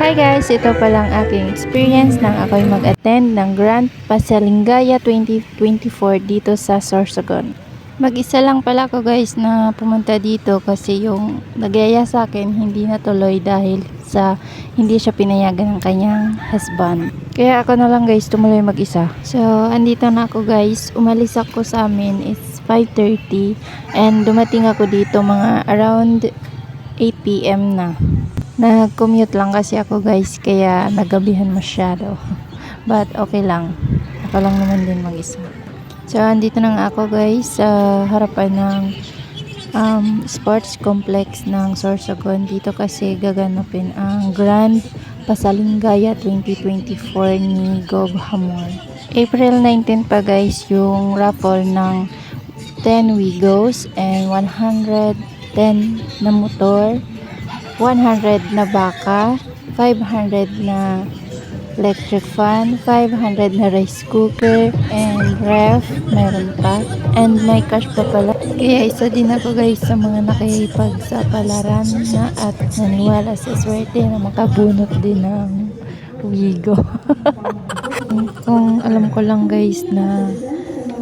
Hi guys, ito palang aking experience nang ako'y mag-attend ng Grand Pasalingaya 2024 dito sa Sorsogon. Mag-isa lang pala ko guys na pumunta dito kasi yung nagyaya sa akin hindi natuloy dahil sa hindi siya pinayagan ng kanyang husband. Kaya ako na lang guys tumuloy mag-isa. So, andito na ako guys. Umalis ako sa amin. It's 5:30 and dumating ako dito mga around 8 PM na. Nag-commute lang kasi ako guys, kaya nagabihan masyado. But okay lang. Ako lang naman din mag-isa. So, andito na nga ako guys sa harapan ng sports complex ng Sorsogon. Dito kasi gaganapin ang Grand Pasalingaya 2024 ni Gov Hamor. April 19 pa guys yung raffle ng 10 Wigos and 110 na motor, 100 na baka, 500 na electric fan, 500 na rice cooker, and ref, meron pa. And may cash pa pala. Kaya isa din ako guys sa mga nakikipagsapalaran na at naniwala sa swerte na makabunot din ng Wigo. Kung alam ko lang guys na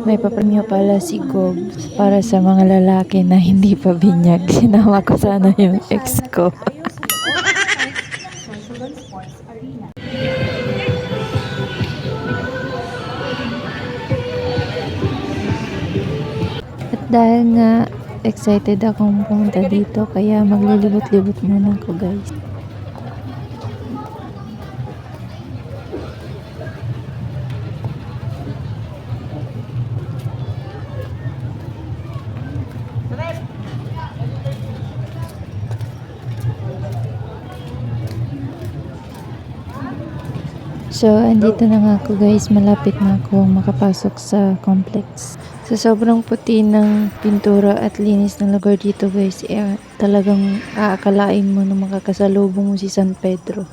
may papremyo pala si Gob para sa mga lalaki na hindi pa binyag. Sinama ko sana yung ex ko. At dahil nga excited akong pumunta dito, kaya maglilibot-libot muna ako guys. So, andito na nga ako guys. Malapit na ako makapasok sa complex. Sa sobrang puti ng pintura at linis ng lugar dito guys, talagang aakalain mo na makakasalubong mo si San Pedro.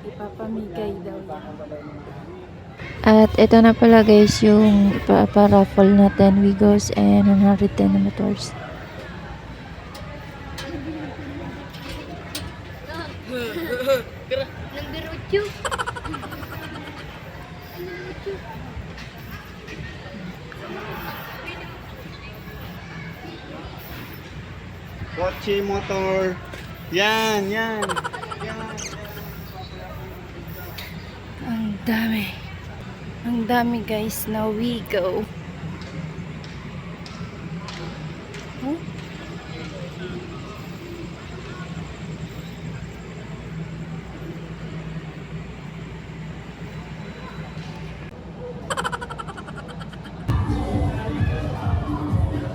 Ipapamigay daw yan. At ito na pala guys yung pa-raffle na 10 Wigos and 110 na motors. Kotse, motor. Yan, yan. Ang dami. Ang dami guys na Wigo. Oh?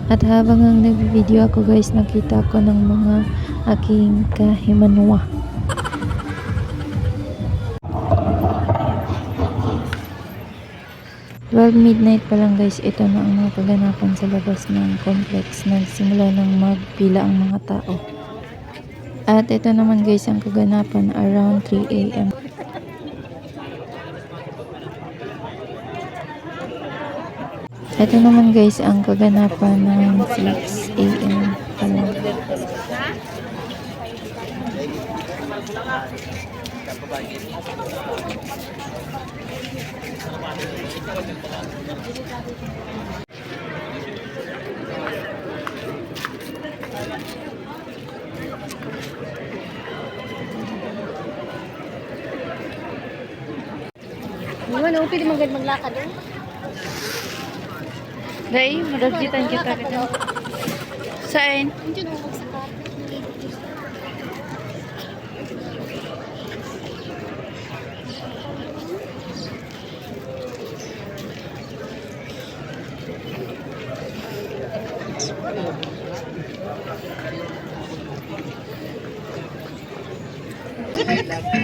At habang ang nag-video ako guys, nakita ko ng mga aking kahimanwa. Midnight pa lang guys, ito na ang mga kaganapan sa labas ng complex. Nagsimula ng magpila ang mga tao. At ito naman guys ang kaganapan around 3 AM. Ito naman guys ang kaganapan ng 6 AM pa lang. Ano, pwede maglakad doon? Dai, madagitan kita dito. Saan? Hindi na magsakat.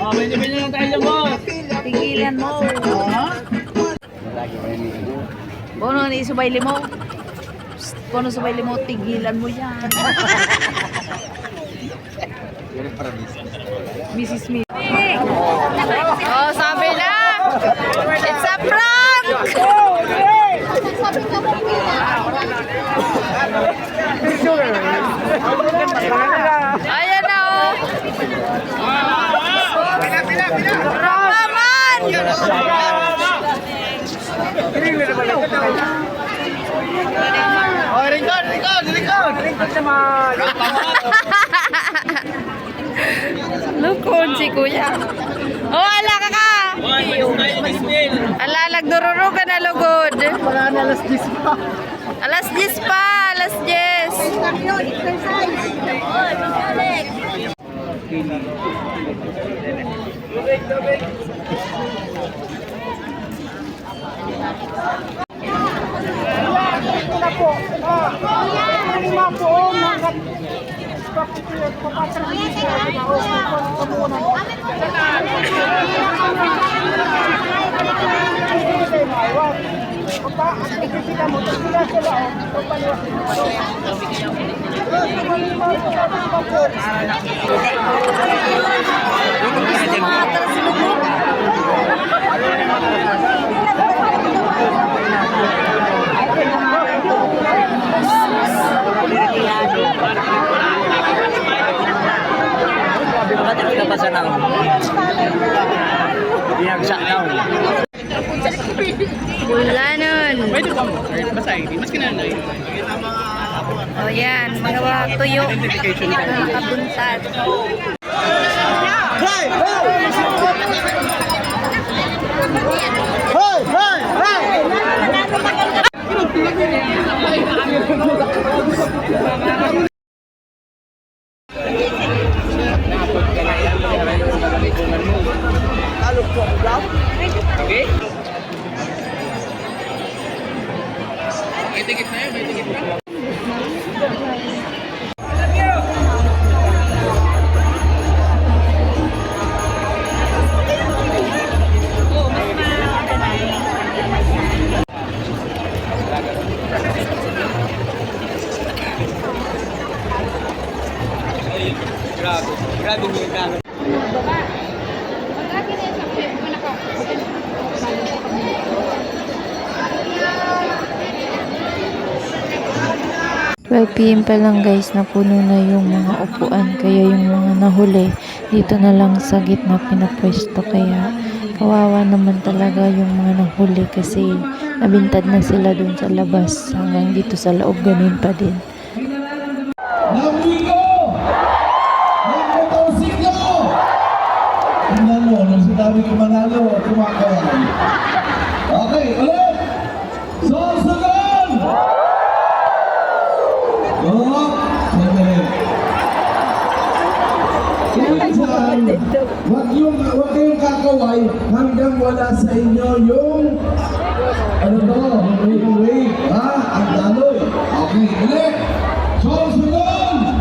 Oh, medyo lang tayo boss. Tigilan mo. Bono ni subay limo. Bono subay limo, tigilan mo yan. Mrs. Smith. Oh, sabi na! It's a prank! Ayan na oh! Ramaman! Oh, record! Lukod si kuya. Oh, ala ka ka! Ala, nagdururo ka na lugod. Wala na alas 10 pa. Alas 10 pa, alas 10. Bakit hindi ka pa sa naon? Binagsak naon. Wala nun. Pwede ba mo? Basahin. Mas kinanay. O yan, mga tuyo. Mga kabuntad. Okay? May ticket na yun, may ticket na. Grabe niyo grabe. PM pa lang guys, napuno na yung mga upuan, kaya yung mga nahuli dito na lang sa gitna pinapwesto, kaya kawawa naman talaga yung mga nahuli kasi nabintad na sila dun sa labas, hanggang dito sa loob ganun pa din. Namigo! Nagmotorsiklo! Tingnan mo, nung sinabi ko manalo, kumakawan. Okay, ulit! Sorsogon! Oh, sandali. Huwag kayong kakaway hanggang wala sa inyo yung ano to, yung wave, ha? Ang daloy. Okay, ulit! Sorsogon!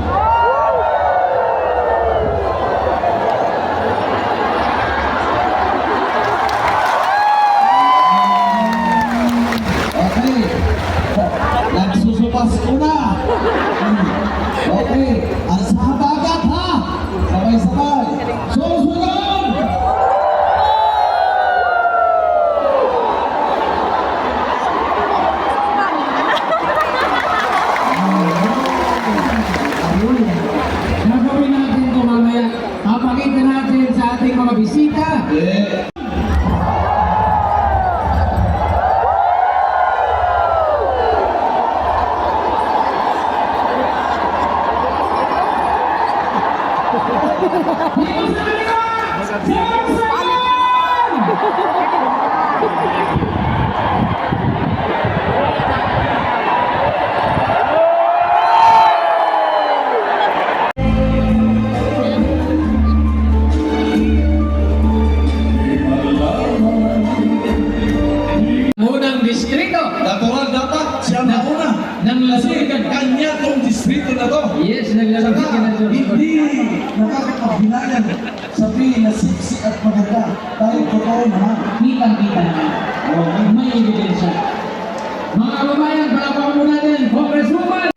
Okay. Nagsusupas ko na. Okay. Ang sa habagat ha. Sabay-sabay. Susunod! Gagawin natin ito mamaya. Papakita natin sa ating mga bisita. Unang distrito. Natural dapat siya na una. Nang lasigan kanya Saka, hindi nakakapagbilayan sabihin na sexy at maganda. Dahil totoo naman. Kitang-kita naman. May ebidensya. Mga kababayan, palakpakan mo natin, Congresswoman